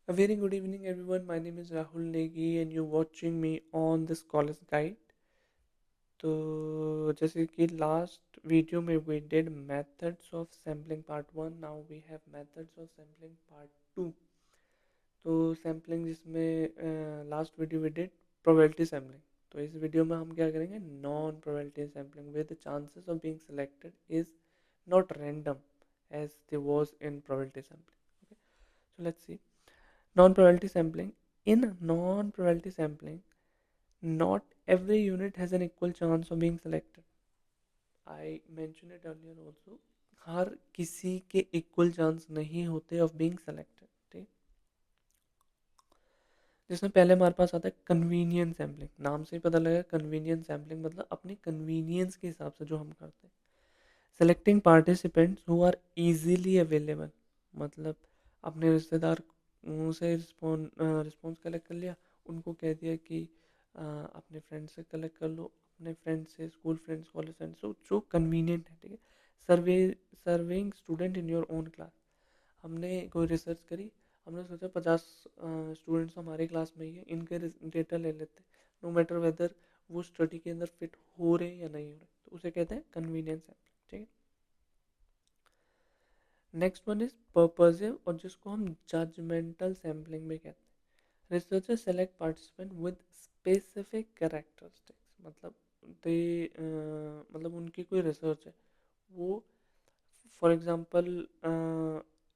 A very good evening, everyone. My name is Rahul Negi, and you're watching me on this college guide. तो जैसे कि last video में we did methods of sampling part 1. Now we have methods of sampling part 2. तो sampling जिसमें last video में did probability sampling, तो इस video में हम क्या करेंगे, non probability sampling with the chances of being selected is not random as they was in probability sampling. Okay, so let's see non probability sampling. In non probability sampling, not every unit has an equal chance of being selected. I mentioned it earlier also. हर किसी के equal chance नहीं होते of being selected. ठीक, जिसमें पहले हमारे पास आता है कन्वीनियंस सैम्पलिंग. नाम से ही पता लगा कन्वीनियंस सैम्पलिंग मतलब अपनी कन्वीनियंस के हिसाब से जो हम करते हैं. Selecting participants who are easily available, मतलब अपने रिश्तेदार से रिस्पॉन्स कलेक्ट कर लिया, उनको कह दिया कि अपने फ्रेंड से कलेक्ट कर लो, अपने फ्रेंड से, स्कूल फ्रेंड्स, कॉलेज फ्रेंड्स, जो कन्वीनियंट है. ठीक है, survey serving student in your own class. हमने कोई रिसर्च करी, हमने सोचा 50 स्टूडेंट्स हमारे क्लास में ही है, इनके डेटा ले लेते हैं, नो मैटर वेदर वो स्टडी के अंदर फिट हो रहे या नहीं हो रहे, तो उसे कहते हैं कन्वीनियंस सैम्पलिंग. ठीक है, नेक्स्ट वन इज पर्पसिव, और जिसको हम जजमेंटल सैम्पलिंग में कहते हैं. Researcher select participant with specific characteristics, मतलब दे मतलब उनकी कोई रिसर्च है, वो फॉर एग्जांपल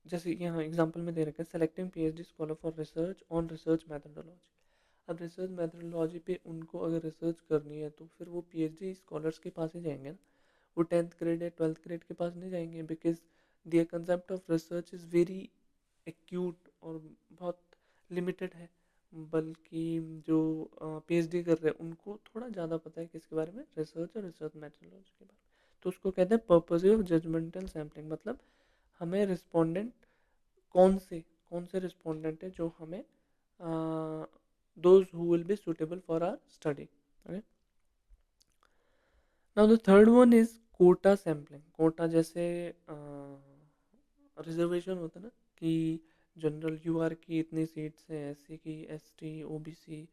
जैसे यहाँ एग्जांपल में दे रखा है selecting PhD scholar for research on research methodology. अब रिसर्च मैथडोलॉजी पे उनको अगर रिसर्च करनी है तो फिर वो पीएचडी स्कॉलर्स के पास ही जाएंगे ना, वो 10th ग्रेड या 12th ग्रेड के पास नहीं जाएंगे, because their concept of research is very acute और बहुत लिमिटेड है. बल्कि जो पीएचडी कर रहे हैं उनको थोड़ा ज़्यादा पता है किसके बारे में, रिसर्च और रिसर्च मैथडोलॉजी के बारे में. तो उसको कहते हैं पर्पसिव जजमेंटल सैम्पलिंग. मतलब हमें रिस्पोंडेंट कौन से रिस्पोंडेंट है जो हमें those who will be suitable for our study. Now the third one is quota sampling. Quota जैसे रिजर्वेशन होता है ना, कि जनरल यूआर की इतनी सीट्स हैं, एससी की, एसटी, ओबीसी,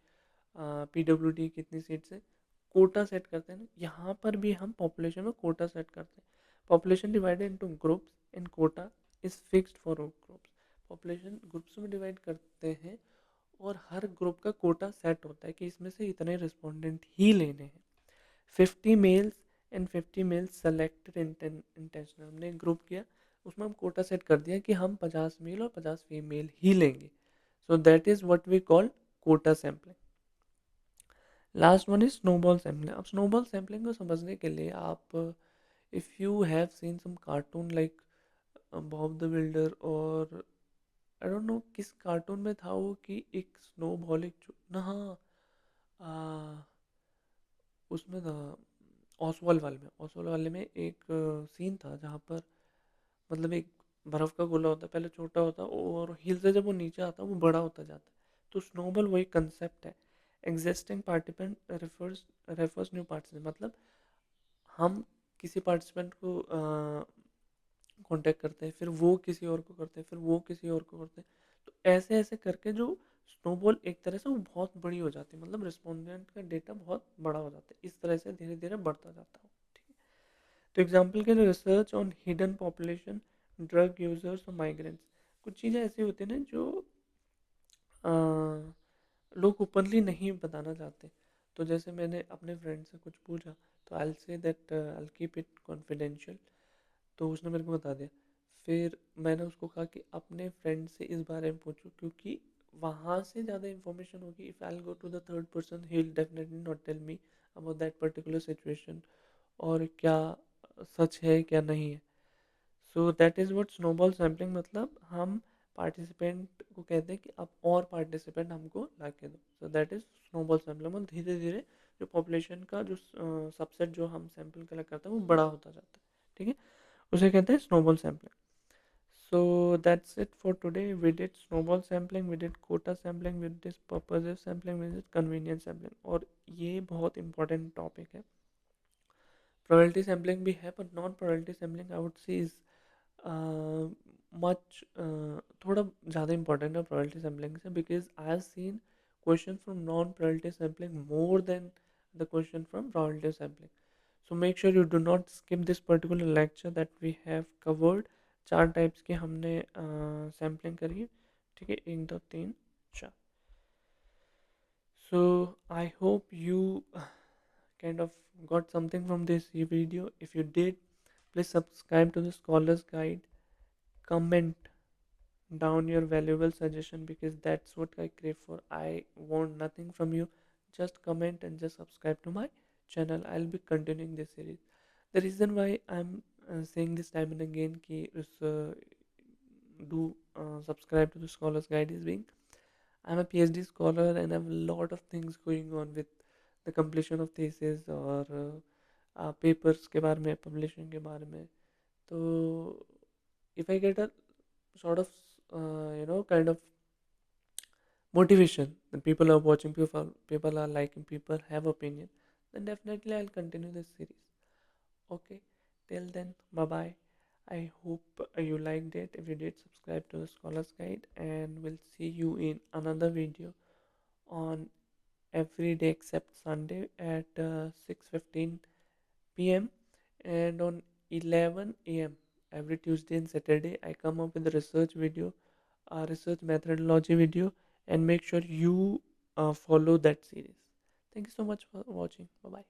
पीडब्ल्यूडी की इतनी सीट्स हैं, कोटा सेट करते हैं ना. यहाँ पर भी हम पॉपुलेशन में कोटा सेट करते हैं. Population divided into groups in quota is fixed for groups. Population groups में डिवाइड करते हैं और हर ग्रुप का कोटा सेट होता है कि इसमें से इतने रिस्पोंडेंट ही लेने हैं. 50 males and 50 males selected intentional. हमने एक ग्रुप किया, उसमें हम कोटा सेट कर दिया कि हम 50 मेल और 50 फीमेल ही लेंगे. So that is what we call quota sampling. Last one is snowball sampling. अब स्नोबॉल सैम्पलिंग को समझने के लिए आप, if you have seen some cartoon like Bob the Builder, और आई डोंट नो किस कार्टून में था वो, कि एक स्नोबॉल एक ना, हाँ, उसमें था ऑसवाल वाले में एक सीन था जहाँ पर मतलब एक बर्फ का गोला होता है, पहले छोटा होता है और हिल से जब वो नीचे आता है वो बड़ा होता जाता है. तो स्नोबॉल वही कंसेप्ट है. Existing participant refers new participant, मतलब हम किसी पार्टिसिपेंट को कांटेक्ट करते हैं, फिर वो किसी और को करते हैं, फिर वो किसी और को करते हैं. तो ऐसे ऐसे करके जो स्नोबॉल एक तरह से वो बहुत बड़ी हो जाती है, मतलब रिस्पोंडेंट का डेटा बहुत बड़ा हो जाता है, इस तरह से धीरे धीरे बढ़ता जाता है. ठीक है, तो एग्जाम्पल के लिए research on hidden population, drug users और माइग्रेंट्स. कुछ चीज़ें ऐसी होती हैं ना जो अ, लोग ओपनली नहीं बताना चाहते. तो जैसे मैंने अपने फ्रेंड से कुछ पूछा, तो I say that I keep it confidential. तो उसने मेरे को बता दिया. फिर मैंने उसको कहा कि अपने फ्रेंड से इस बारे में पूछो, क्योंकि वहाँ से ज़्यादा इन्फॉर्मेशन होगी. If I go to the third person he will definitely not tell me about that particular situation, और क्या सच है क्या नहीं है. So that is what snowball sampling, मतलब हम पार्टिसिपेंट को कहते हैं कि आप और पार्टिसिपेंट हमको ला के दो. सो दैट इज़ स्नोबॉल सैम्पलिंग. मतलब धीरे धीरे जो पॉपुलेशन का जो सबसेट जो हम सैंपल कलेक्ट करते हैं वो बड़ा होता जाता है. ठीक है, उसे कहते हैं snowball sampling. So that's it for today. We did snowball sampling, we did quota sampling, we did purposive sampling, we did convenience sampling. और ये बहुत important topic है. Probability sampling भी है, but non probability sampling I would say is much थोड़ा ज़्यादा important है probability sampling से, because I have seen question from non probability sampling more than the question from probability sampling. So make sure you do not skip this particular lecture that we have covered. चार types की हमने sampling करी है. ठीक है, एक दो तीन चार. So I hope you kind of got something from this video. If you did, please subscribe to the Scholars Guide. Comment down your valuable suggestion, because that's what I crave for. I want nothing from you. Just comment and just subscribe to my channel. I'll be continuing this series. The reason why I'm saying this time and again ki do subscribe to the Scholars Guide is being I'm a PhD scholar and I have a lot of things going on with the completion of thesis और papers के बारे में, publishing के बारे में. तो if I get a sort of kind of motivation that people are watching, people are liking, people have opinion, then definitely I'll continue this series. Okay, till then, bye bye. I hope you liked it. If you did, subscribe to the Scholars Guide, and we'll see you in another video on every day except Sunday at 6:15 p.m. and on 11 a.m. every Tuesday and Saturday. I come up with a research video, a research methodology video, and make sure you follow that series. Thank you so much for watching. Bye bye.